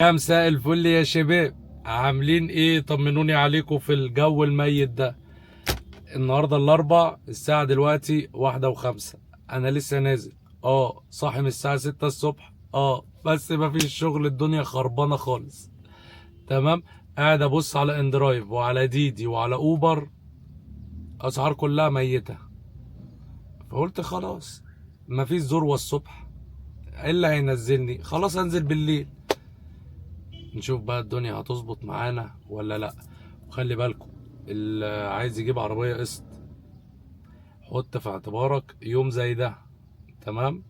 يا مساء الفل يا شباب، عاملين ايه؟ طمنوني عليكم في الجو الميت ده. النهارده الاربع، الساعة دلوقتي 1:05. انا لسه نازل، صاحي من الساعة 6 الصبح، بس مفيش شغل، الدنيا خربانة خالص. تمام. قاعد ابص على اندرايف وعلى ديدي وعلى اوبر، اسعار كلها ميتة. فقلت خلاص، مفيش ذروة الصبح، ايه اللي هينزلني؟ خلاص انزل بالليل، نشوف بقى الدنيا هتظبط معانا ولا لا. وخلي بالكم، اللي عايز يجيب عربية قسط، حط في اعتبارك يوم زي ده. تمام.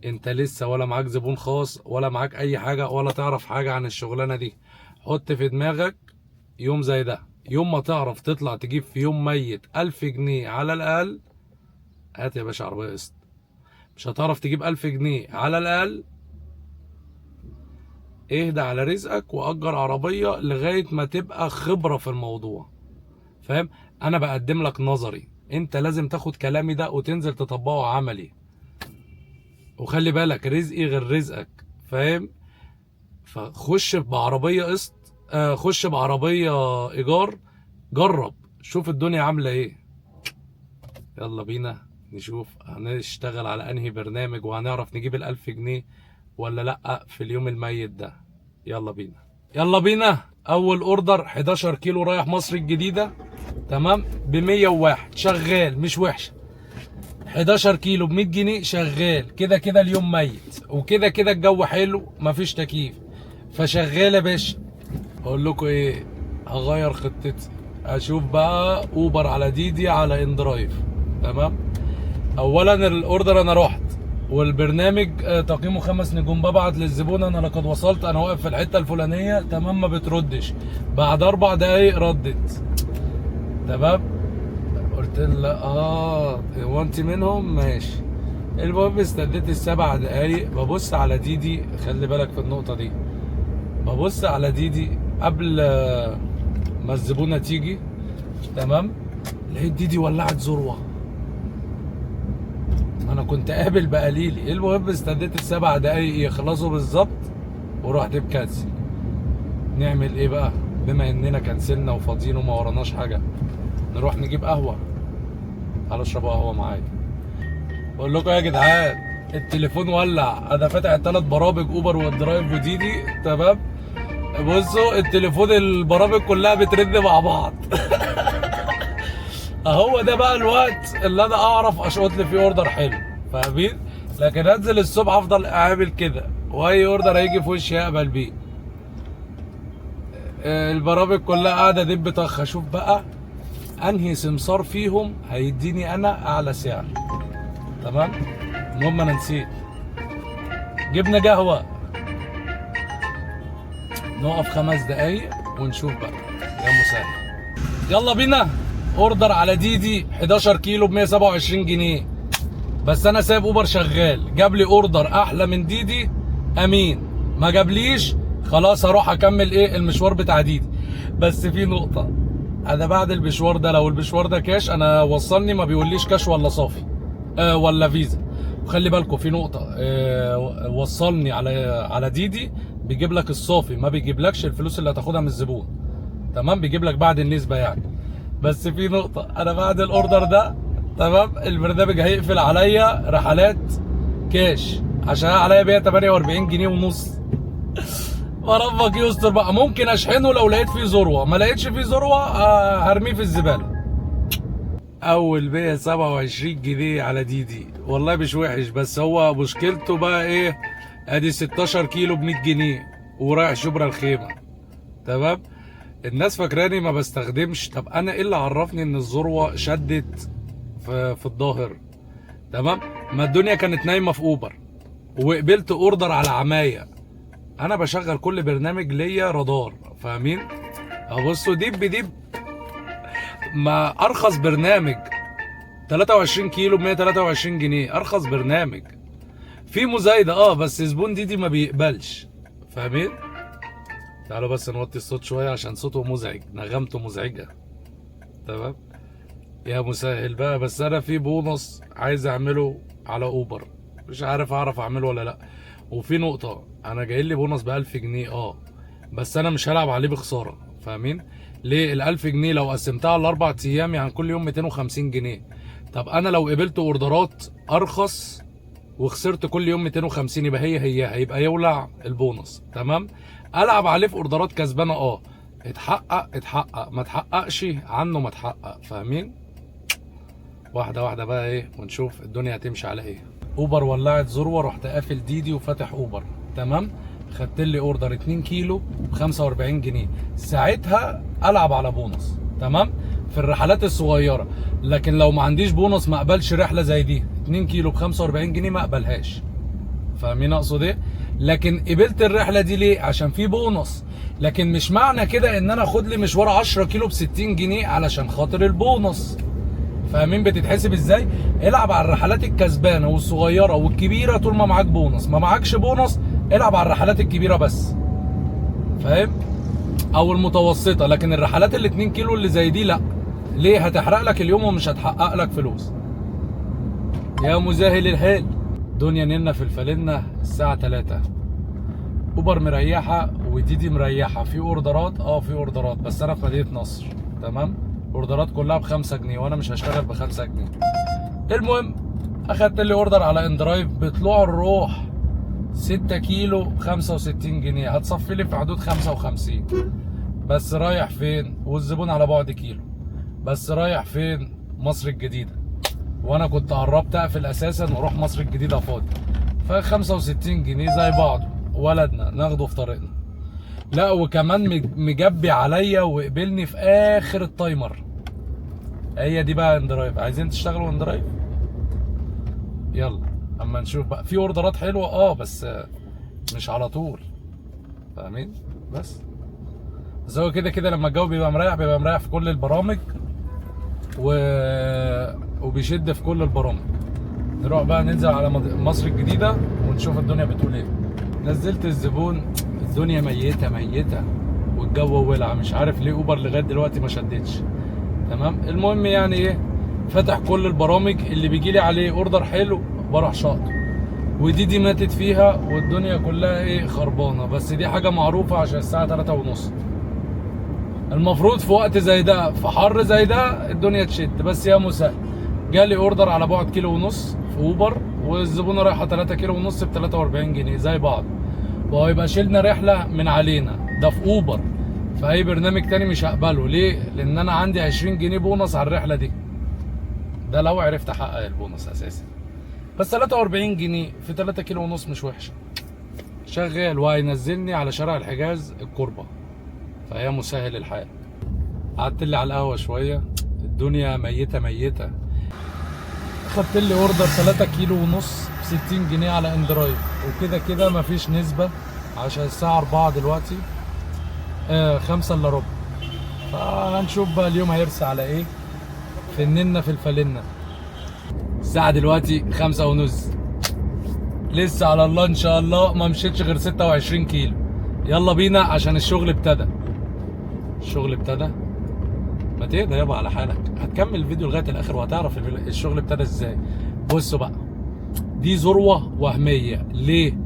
انت لسه ولا معاك زبون خاص ولا معاك اي حاجة ولا تعرف حاجة عن الشغلانة دي. حط في دماغك يوم زي ده، يوم ما تعرف تطلع تجيب في يوم ميت 1000 جنيه على الاقل، هات يا باشا عربية قسط. مش هتعرف تجيب 1000 جنيه على الاقل، اهدى على رزقك واجر عربية لغاية ما تبقى خبرة في الموضوع. فاهم؟ انا بقدم لك نظري، انت لازم تاخد كلامي ده وتنزل تطبقه عملي. وخلي بالك، رزقي غير رزقك. فاهم؟ فخش بعربيه قسط، خش بعربيه ايجار، جرب شوف الدنيا عامله ايه. يلا بينا نشوف هنشتغل على انهي برنامج وهنعرف نجيب ال1000 جنيه ولا لا في اليوم الميت ده. يلا بينا، يلا بينا. اول اوردر 11 كيلو رايح مصر الجديده. تمام، ب 101 شغال، مش وحشه. 11 كيلو ب 100 جنيه شغال، كده كده اليوم ميت، وكده كده الجو حلو مفيش تكييف، فشغال يا باشا. اقول لكم ايه، هغير خطتي، اشوف بقى اوبر على ديدي على اندرايف. تمام. اولا الاوردر انا رحت، والبرنامج تقييمه 5 نجوم، ببعت للزبون انا لقد وصلت، انا واقف في الحته الفلانيه، تمام، ما بتردش. بعد 4 دقايق ردت. تمام. قلت لها هو انت منهم؟ ماشي. المهم استنيت ال7 دقايق، ببص على ديدي، خلي بالك في النقطة دي، ببص على ديدي قبل ما الزبونة تيجي. تمام. لقيت ديدي ولعت ذروة، انا كنت قابل بقليلي. المهم استنيت ال7 دقايق يخلصوا بالظبط ورحت مكنسل. نعمل ايه بقى؟ بما اننا كنسلنا وفاضيين وما وراناش حاجة، نروح نجيب قهوة. تعالوا اشربوا قهوة معايا. بقول لكم يا جدعان، التليفون ولع، انا فاتح ال3 برامج، اوبر والدرايف وديدي. تمام. بصوا التليفون، البرامج كلها بترن مع بعض. اهو ده بقى الوقت اللي انا اعرف اشقط لي فيه اوردر حلو. فاهمين؟ لكن انزل الصبح افضل اعمل كده، واي اوردر هيجي في وشي اقبل بيه. البرامج كلها قاعده دب طخ، اشوف بقى انهي سمسار فيهم هيديني انا اعلى سعر. تمام. المهم انا نسيت، جبنا قهوه، نقف 5 دقايق ونشوف بقى. يا مسهل، يلا بينا. اوردر على ديدي 11 كيلو ب 127 جنيه. بس انا سايب اوبر شغال، جاب لي اوردر احلى من ديدي، امين. ما جابليش، خلاص هروح اكمل المشوار بتاع ديدي. بس في نقطة، انا بعد المشوار ده، لو المشوار ده كاش، انا وصلني ما بيقوليش كاش ولا صافي، ولا فيزا. وخلي بالكم في نقطة، وصلني على ديدي بيجيب لك الصافي، ما بيجيبلكش الفلوس اللي هتاخدها من الزبون. تمام، بيجيب لك بعد النسبة يعني. بس في نقطة، انا بعد الاوردر ده، تمام، البرنامج هيقفل عليا رحلات كاش عشان عليا بيها 48 جنيه ونص. وربك يستر بقى، ممكن اشحنه لو لقيت فيه ذروة، ما لقيتش فيه ذروة هرميه في الزبالة. اول 127 جنيه على ديدي، والله مش وحش، بس هو مشكلته بقى ايه؟ ادي 16 كيلو ب 100 جنيه ورايح شبرا الخيمة. تمام. الناس فاكراني ما بستخدمش، طب انا ايه اللي عرفني ان الذروة شدت في الظاهر؟ تمام. ما الدنيا كانت نايمة في اوبر، وقبلت اوردر على عماية. انا بشغل كل برنامج ليا رادار، فاهمين؟ ابصوا ديب ديب، ما ارخص برنامج 23 كيلو ب 123 جنيه، ارخص برنامج. في مزايده بس زبون ديدي ما بيقبلش. فاهمين؟ تعالوا بس نوطي الصوت شويه عشان صوته مزعج، نغمته مزعجه. تمام. يا مسهل بقى، بس انا في بونص عايز اعمله على اوبر، مش عارف اعرف اعمله ولا لا. وفي نقطه، انا جاي لي بونص ب 1000 جنيه بس انا مش هلعب عليه بخساره، فاهمين؟ ليه؟ ال 1000 جنيه لو قسمتها على 4 ايام يعني كل يوم 250 جنيه. طب انا لو قبلت اوردرات ارخص وخسرت كل يوم 250 يبقى هيبقى يولع البونص. تمام؟ العب عليه في اوردرات كسبانه اتحقق ما اتحققش عنه ما اتحقق، فاهمين؟ واحده واحده بقى ايه ونشوف الدنيا هتمشي على ايه. اوبر ولعت ذروه، رحت قافل ديدي وفاتح اوبر. تمام؟ خدت لي اوردر 2 كيلو ب 45 جنيه، ساعتها العب على بونص. تمام؟ في الرحلات الصغيره، لكن لو ما عنديش بونص ما اقبلش رحله زي دي 2 كيلو ب 45 جنيه، ما اقبلهاش. فاهمين اقصد ايه؟ لكن قبلت الرحله دي ليه؟ عشان في بونص. لكن مش معنى كده ان انا اخد لي مشوار 10 كيلو ب 60 جنيه علشان خاطر البونص. فاهمين بتتحسب ازاي؟ العب على الرحلات الكسبانه والصغيره والكبيره طول ما معاك بونص، ما معاكش بونص العب على الرحلات الكبيره بس، فاهم؟ او المتوسطه. لكن الرحلات ال 2 كيلو اللي زي دي لا. ليه؟ هتحرق لك اليوم ومش هتحقق لك فلوس. يا مسهل الحال. دنيا ننا في الفالنة الساعه 3. اوبر مريحه وديدي مريحه. في اوردرات في اوردرات، بس انا في مدينه نصر. تمام؟ اوردرات كلها ب5 جنيه وانا مش هشتغل ب5 جنيه. المهم اخدت لي اوردر على اندرايف بطلوع الروح 6 كيلو ب 65 جنيه، هتصفي لي في حدود 55. بس رايح فين؟ والزبون على بعد كيلو. بس رايح فين؟ مصر الجديدة. وانا كنت قربت اقفل اساسا واروح مصر الجديدة فاضي. ف 65 جنيه زي بعضه، ولدنا ناخده في طريقنا. لا وكمان مجبي عليا وقبلني في اخر التايمر. هي دي بقى اندرايف. عايزين تشتغلوا اندرايف؟ يلا اما نشوف بقى. في اوردرات حلوه بس مش على طول، فاهمين؟ بس هو كده كده لما الجو بيبقى مريح في كل البرامج وبيشد في كل البرامج. نروح بقى ننزل على مصر الجديده ونشوف الدنيا بتقول ايه. نزلت الزبون، الدنيا ميته والجو ولع. مش عارف ليه اوبر لغايه دلوقتي ما شدتش. تمام؟ المهم يعني ايه، فتح كل البرامج اللي بيجي لي عليه اوردر حلو بروح شاطر. ودي ماتت فيها والدنيا كلها خربانه. بس دي حاجه معروفه عشان الساعه 3:30. المفروض في وقت زي ده، في حر زي ده، الدنيا تشد. بس يا مسهل، جالي اوردر على بعد 1.5 كيلو في اوبر والزبونه رايحه 3 كيلو ونص ب 43 جنيه زي بعض. وهيبقى شيلنا رحله من علينا. ده في اوبر. في اي برنامج تاني مش هقبله. ليه؟ لان انا عندي 20 جنيه بونص على الرحله دي. ده لو عرفت احقق البونص اساسا. بس 43 جنيه في 3 كيلو ونص مش وحشه. شغال وهينزلني على شارع الحجاز الكوربه. فهي مسهل الحال. قعدت لي على القهوه شويه، الدنيا ميته. خدت لي اوردر 3 كيلو ونص ب 60 جنيه على اندرايف. وكده كده مفيش نسبه عشان الساعه 4 دلوقتي، 5 الا ربع. فهنشوف بقى اليوم هيرسى على ايه. فننا في الفالنة. الساعة دلوقتي 5:30. لسه على الله ان شاء الله ما مشيتش غير 26 كيلو. يلا بينا عشان الشغل ابتدى. ما تهدى يابا على حالك. هتكمل الفيديو لغاية الاخر وهتعرف الشغل ابتدى ازاي. بصوا بقى، دي ذروة وهمية. ليه؟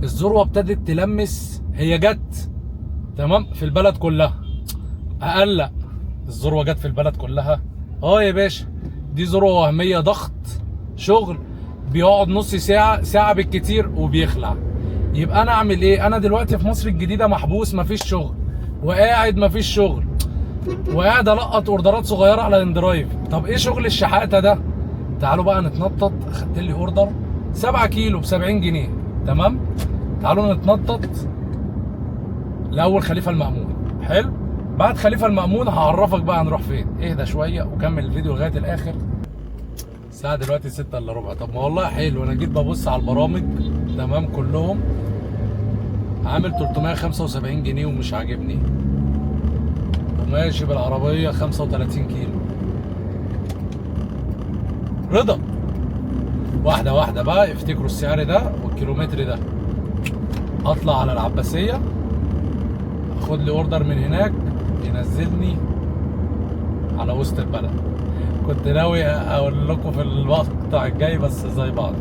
الذروة ابتدت تلمس، هي جت تمام في البلد كلها. اقلق، الذروة جت في البلد كلها. يا باشا، دي ذروة وهمية. ضغط شغل بيقعد نص ساعة بالكتير وبيخلع. يبقى انا اعمل ايه؟ انا دلوقتي في مصر الجديدة محبوس، مفيش شغل وقاعد مفيش شغل وقاعد القط اوردرات صغيرة على اندرايف. طب ايه شغل الشحاتة ده؟ تعالوا بقى نتنطط. خدت لي اوردر 7 كيلو ب 70 جنيه. تمام؟ تعالوا نتنطط لاول خليفة المأمون. حلو؟ بعد خليفة المأمون هعرفك بقى هنروح فين. اهدى شوية وكمل الفيديو لغاية الآخر. الساعة دلوقتي 6 الا ربع. طب ما والله حلو. أنا جيت ببص على البرامج تمام كلهم عامل 375 جنيه ومش عاجبني. وماشي بالعربية 35 كيلو. رضا. واحدة واحدة بقى. افتكروا السعر ده والكيلومتر ده. أطلع على العباسية، أخد لي أوردر من هناك ينزلني على وسط البلد. كنت ناوي اقول لكم في المقطع الجاي بس زي بعض.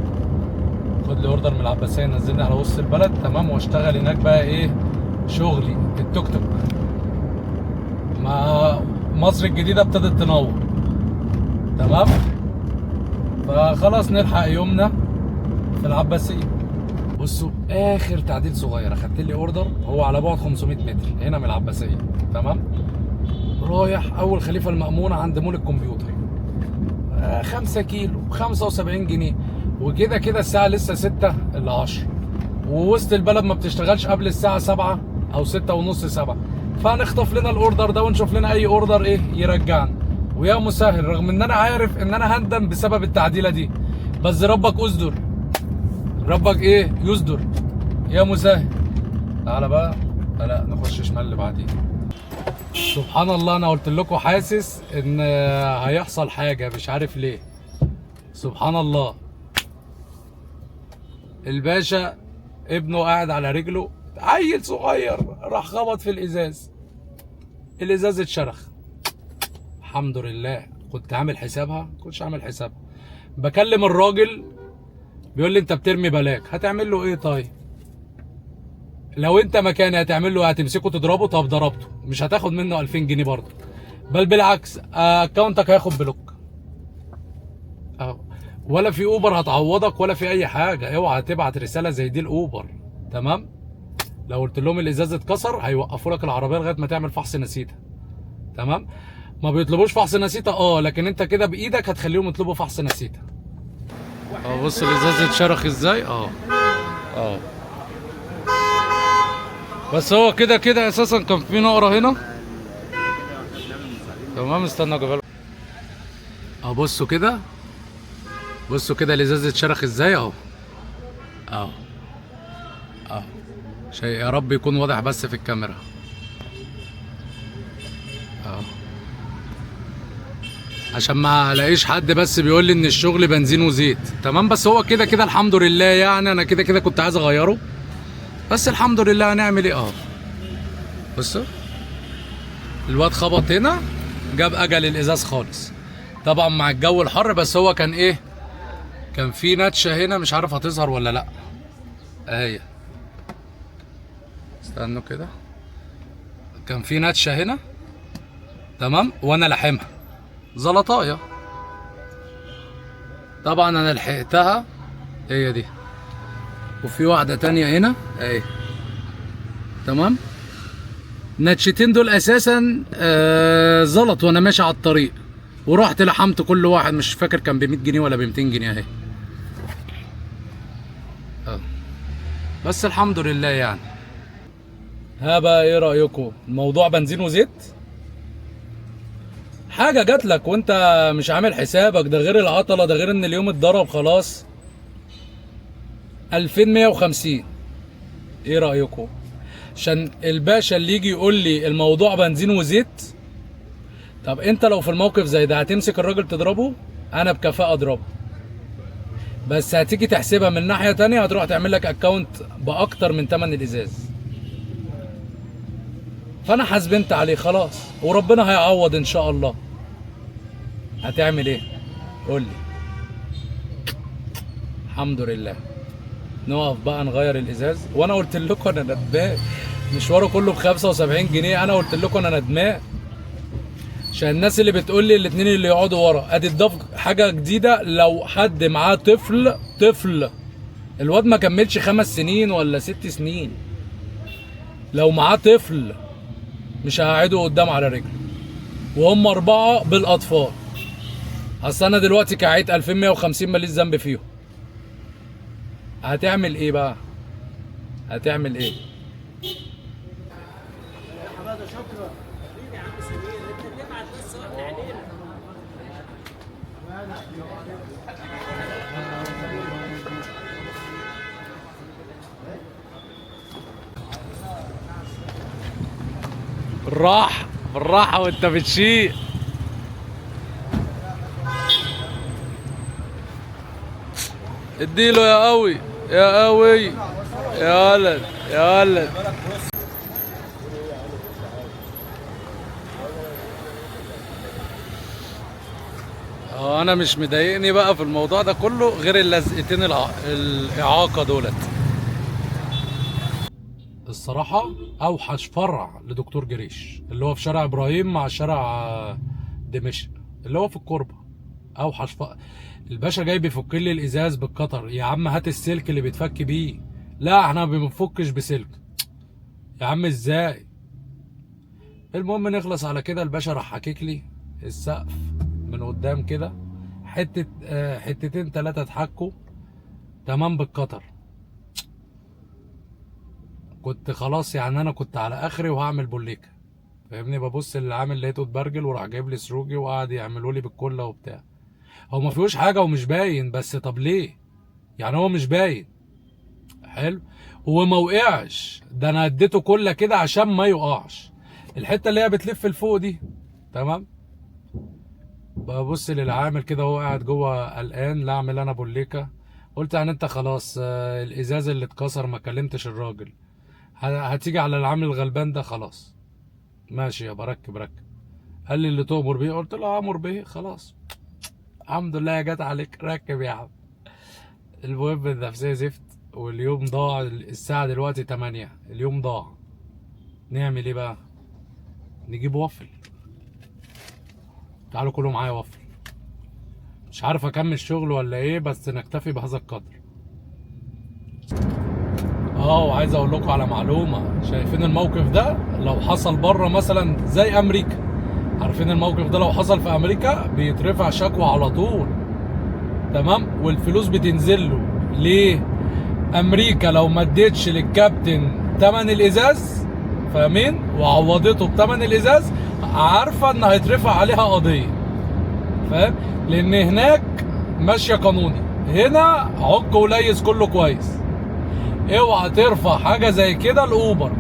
خد لي اوردر من العباسيه نزلني على وسط البلد، تمام، واشتغل هناك بقى ايه شغلي التوك توك. ما مصر الجديده ابتدت تنور، تمام، فخلاص نلحق يومنا في العباسيه. بصوا اخر تعديل صغير، اخدت لي اوردر هو على بعد 500 متر هنا من العباسيه، تمام، رايح اول خليفه المأمونه عند مول الكمبيوتر، 5 كيلو 75 جنيه، وكده كده الساعه لسه 6 الا 10، ووسط البلد ما بتشتغلش قبل الساعه 7 او 6 ونص 7، فهنخطف لنا الاوردر ده ونشوف لنا اي اوردر ايه يرجعنا. ويا مسهل، رغم ان انا عارف ان انا هندم بسبب التعديله دي، بس ربك اصدر، ربك ايه يصدر يا مسهل. تعالى بقى، لا نخش شمال اللي بعديه. سبحان الله، انا قلت لكم حاسس ان هيحصل حاجه، مش عارف ليه. سبحان الله، الباشا ابنه قاعد على رجله، عيل صغير راح خبط في الازاز اتشرخ. الحمد لله، كنت عامل حسابها، كنتش عامل حسابها. بكلم الراجل بيقول لي انت بترمي بلاك، هتعمل له ايه؟ طيب لو انت مكاني هتعمل له، هتمسكه تضربه؟ طب ضربته مش هتاخد منه 2000 جنيه برضه، بل بالعكس اكونتك هياخد بلوك اهو. ولا في اوبر هتعوضك ولا في اي حاجه، اوعى تبعت رساله زي دي الاوبر، تمام. لو قلت لهم الازاز اتكسر هيوقفوا لك العربيه لغايه ما تعمل فحص نسيته، تمام. ما بيطلبوش فحص نسيته لكن انت كده بايدك هتخليهم يطلبوا فحص نسيته. بص الازاز اتشرخ ازاي. بس هو كده كده اساسا كان في نقره هنا، تمام. استنى اجيبها لكم. بصوا كده، بصوا كده الازاز اتشرخ ازاي اهو. شيء يا رب يكون واضح بس في الكاميرا عشان ما الاقيش حد بس بيقول لي ان الشغل بنزين وزيت، تمام. بس هو كده كده الحمد لله، يعني انا كده كده كنت عايز اغيره، بس الحمد لله. هنعمل ايه؟ بصوا الواد خبط هنا جاب اجل الازاز خالص، طبعا مع الجو الحر. بس هو كان ايه، كان في نتشه هنا مش عارف هتظهر ولا لا اهي. استنوا كده، كان في نتشه هنا، تمام، وانا لاحمها زلطايه، طبعا انا لحقتها هي دي. وفي واحده تانية هنا اهي، تمام. نتشتين دول اساسا زلط وانا ماشي على الطريق، ورحت لحمت كل واحد، مش فاكر كان ب 100 جنيه ولا ب 200 جنيه اهي. بس الحمد لله يعني. ها بقى ايه رايكم؟ الموضوع بنزين وزيت، حاجه جات لك وانت مش عامل حسابك، ده غير العطله، ده غير ان اليوم اتضرب خلاص. 2150، ايه رايكم؟ عشان الباشا اللي يجي يقول لي الموضوع بنزين وزيت. طب انت لو في الموقف زي ده هتمسك الراجل تضربه؟ انا بكفاءه اضربه، بس هتيجي تحسبها من ناحيه تانية، هتروح تعمل لك اكونت باكتر من ثمن الازاز. فانا حاسبنت عليه خلاص، وربنا هيعوض ان شاء الله. هتعمل ايه؟ قول لي. الحمد لله. نقف بقى نغير الازاز، وانا قلت لكم انا ندمان، مشواره كله ب 75 جنيه، انا قلت لكم انا ندمان. عشان الناس اللي بتقول لي الاثنين اللي يقعدوا ورا، ادي اتضاف حاجه جديده، لو حد معاه طفل الواد ما كملش 5 سنين ولا 6 سنين، لو معاه طفل مش هقعده قدام على رجله، وهم 4 بالاطفال. اصل انا دلوقتي كعيت 2150 ماليش ذنب فيهم. هتعمل ايه بقى؟ هتعمل ايه؟ بالراحة بالراحة وانت بتشيل. اديله يا قوي يا قوي يا ولد يا ولد. وانا مش مضايقني بقى في الموضوع ده كله غير اللزقتين الاعاقه دولت. الصراحه اوحش فرع لدكتور جريش اللي هو في شارع ابراهيم مع شارع دمشق اللي هو في الكوربه. اوحش فرع. الباشا جاي بيفك لي الازاز بالقطر. يا عم هات السلك اللي بيتفك بيه. لا احنا ما بنفكش بسلك. يا عم ازاي؟ المهم نخلص على كده. الباشا راح حاكك لي السقف من قدام كده حتتين 3 اتحكوا تمام بالقطر. كنت خلاص يعني انا كنت على اخري وهعمل بوليكه فاهمني. ببص اللي عامل لقيته اتبرجل وراح جايب لي سروجي وقعد يعملوا لي بالكله وبتاع. هو ما فيهوش حاجه ومش باين بس طب ليه؟ يعني هو مش باين حلو وما وقعش. ده انا اديته كله كده عشان ما يقعش. الحته اللي هي بتلف لفوق دي تمام. ببص للعامل كده وهو قاعد جوه قلقان. لا اعمل انا بوليكه. قلت يعني انت خلاص الازاز اللي اتكسر ما كلمتش الراجل هتيجي على العامل الغلبان ده خلاص ماشي يا بركب. قال لي اللي تؤمر بيه. قلت له امر به خلاص. الحمد لله يا جت عليك ركب يا عم. المهم النفسيه زفت واليوم ضاع. الساعه دلوقتي 8 اليوم ضاع. نعمل ايه بقى؟ نجيب وافل. تعالوا كلوا معايا وافل. مش عارف اكمل شغل ولا ايه بس نكتفي بهذا القدر. وعايز اقول لكم على معلومه. شايفين الموقف ده لو حصل بره مثلا زي امريكا. عارفين الموقف ده لو حصل في امريكا بيترفع شكوى على طول تمام والفلوس بتنزل له. ليه؟ امريكا لو ما اديتش للكابتن تمن الازاز فاهمين وعوضته بتمن الازاز عارفه ان هيترفع عليها قضيه فاهم. لان هناك ماشيه قانوني. هنا عك وليس كله كويس. اوعى ترفع حاجه زي كده. الاوبر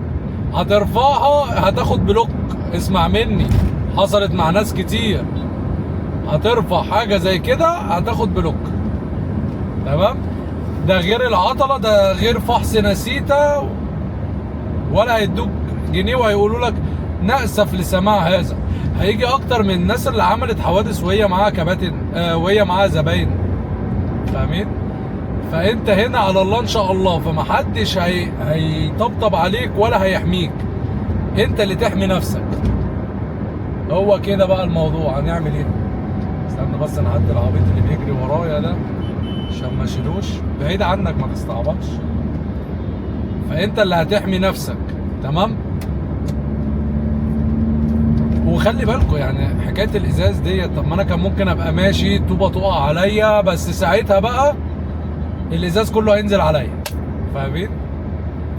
هترفعها هتاخد بلوك. اسمع مني حصلت مع ناس كتير. هترفع حاجه زي كده هتاخد بلوك تمام. ده غير العطله ده غير فحص نسيته ولا هيدوك جنيه وهيقولوا لك نأسف لسماع هذا. هيجي اكتر من الناس اللي عملت حوادث وهي معاها كباتن وهي معاها زباين فاهمين. فانت هنا على الله ان شاء الله. فمحدش هيطبطب عليك ولا هيحميك. انت اللي تحمي نفسك. هو كده بقى الموضوع. هنعمل ايه؟ استنى بس نعدي العبيط اللي بيجري ورايا ده عشان ما اشيلوش. بعيد عنك ما تستعبطش. فانت اللي هتحمي نفسك تمام. وخلي بالكوا يعني حكايه الازاز ديت. طب ما انا كان ممكن ابقى ماشي طوبه تقع عليا بس ساعتها بقى الازاز كله هينزل عليا فاهمين.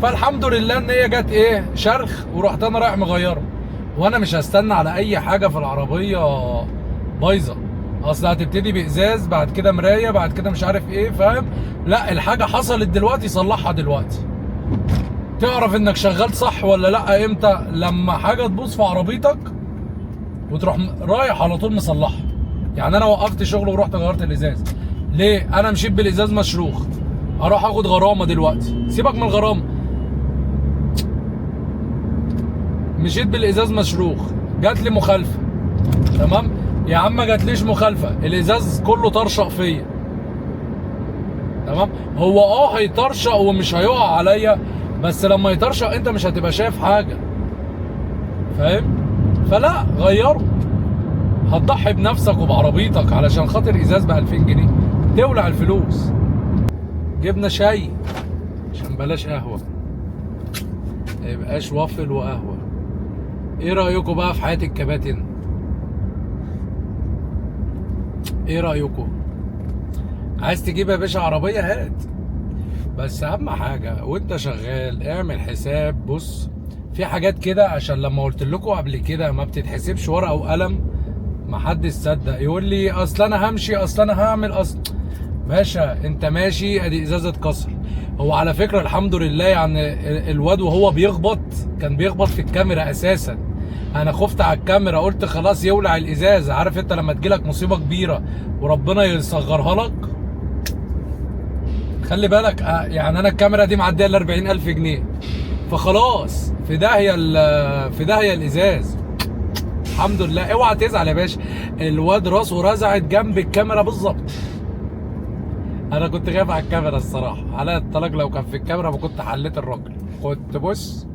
فالحمد لله ان هي جت ايه شرخ ورحت انا رايح مغيره. وانا مش هستنى على اي حاجه في العربيه بايظه. اصل هتبتدي بازاز بعد كده مرايه بعد كده مش عارف ايه فاهم. لا الحاجه حصلت دلوقتي صلحها دلوقتي. تعرف انك شغال صح ولا لا امتى؟ لما حاجه تبوظ في عربيتك وتروح رايح على طول مصلحها. يعني انا وقفت شغل ورحت غيرت الازاز. ليه؟ انا مشيت بالازاز مشروخ. اروح اخد غرامه دلوقتي. سيبك من الغرامه. مشيت بالازاز مشروخ جات لي مخالفه تمام. يا عم ما جاتليش مخالفه الازاز كله طرشق فيا تمام. هو هيطرشق ومش هيقع عليا بس لما يطرشق انت مش هتبقى شايف حاجه فاهم. فلا غيره. هتضحي بنفسك وبعربيتك علشان خاطر ازاز ب 2000 جنيه تولع الفلوس. جبنا شاي عشان بلاش قهوه. ما يبقاش وافل وقهوه. ايه رايكم بقى في حياه الكباتن؟ ايه رايكم؟ عايز تجيب يا باشا عربيه هات. بس اهم حاجه وانت شغال اعمل حساب. بص في حاجات كده عشان لما قلت لكم قبل كده ما بتتحسبش ورقه وقلم. محدش صدق يقول لي اصل انا همشي اصل انا هعمل اصل. باشا انت ماشي ادي ازازه اتكسر. هو على فكره الحمد لله يعني الواد وهو بيخبط كان بيخبط في الكاميرا اساسا. انا خفت على الكاميرا قلت خلاص يولع الازاز. عارف انت لما تجيلك مصيبه كبيره وربنا يصغرها لك. خلي بالك يعني انا الكاميرا دي معديه ل 40,000 جنيه. فخلاص في داهيه الازاز. الحمد لله. اوعى تزعل يا باشا، الواد راسه رزعت جنب الكاميرا بالظبط. انا كنت خايف على الكاميرا الصراحه، على الطلاق لو كان في الكاميرا ما كنت حليت الراجل، كنت بص.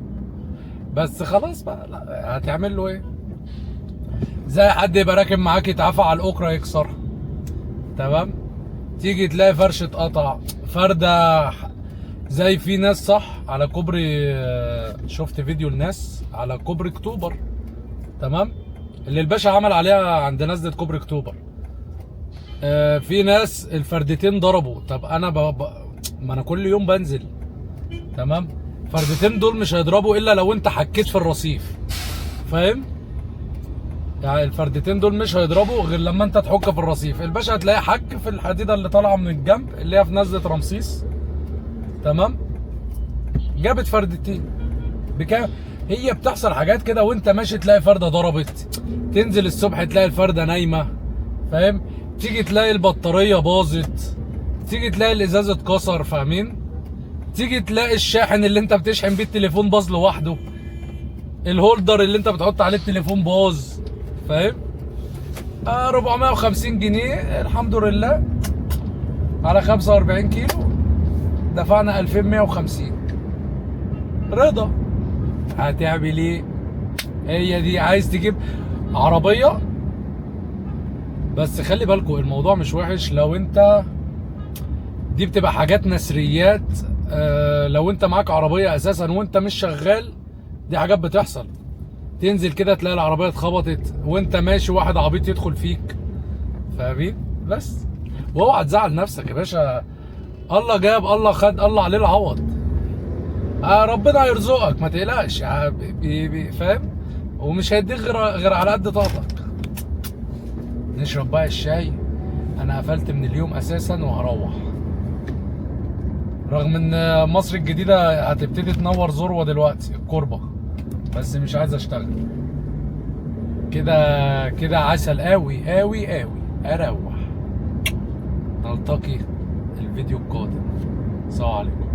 بس خلاص بقى، لا هتعمل له ايه؟ زي حد يبقى راكب معاك يتعافى على الاكره يكسرها، تمام؟ تيجي تلاقي فرشه قطع، فرده زي في ناس صح على كوبري، شفت فيديو الناس على كوبري اكتوبر، تمام؟ اللي الباشا عمل عليها عند نزلة كوبري اكتوبر. في ناس الفردتين ضربوا. طب انا ما انا كل يوم بنزل، تمام؟ الفردتين دول مش هيضربوا الا لو انت حكيت في الرصيف، فاهم؟ يعني الفردتين دول مش هيضربوا غير لما انت تحك في الرصيف. الباشا هتلاقي حك في الحديده اللي طالعه من الجنب اللي هي في نزلة رمسيس، تمام؟ جابت فردتين بكام؟ هي بتحصل حاجات كده وانت ماشي تلاقي فرده ضربت، تنزل الصبح تلاقي الفرده نايمه، فاهم؟ تيجي تلاقي البطاريه باظت، تيجي تلاقي الازاز اتكسر، فاهمين؟ تيجي تلاقي الشاحن اللي انت بتشحن بيه التليفون باظ لوحده، الهولدر اللي انت بتحط عليه التليفون باظ، فاهم؟ 450 جنيه الحمد لله على 45 كيلو، دفعنا 2150 رضا. هتعمل ايه؟ هي دي. عايز تجيب عربيه، بس خلي بالكم الموضوع مش وحش لو انت، دي بتبقى حاجات نثريات. لو انت معاك عربيه اساسا وانت مش شغال، دي حاجات بتحصل. تنزل كده تلاقي العربيه اتخبطت وانت ماشي، واحد عبيط يدخل فيك، فاهمين؟ بس واوعى تزعل نفسك يا باشا، الله جاب الله خد، الله عليه العوض. ربنا هيرزقك ما تقلقش، فاهم؟ ومش هيديك غير على قد طاقتك. نشرب بقى الشاي، انا قفلت من اليوم اساسا وهروح، رغم ان مصر الجديدة هتبتدي تنور ذروة دلوقتي الكوربة، بس مش عايز اشتغل كده كده. عسل قوي قوي قوي، اروح. نلتقي الفيديو القادم. السلام عليكم.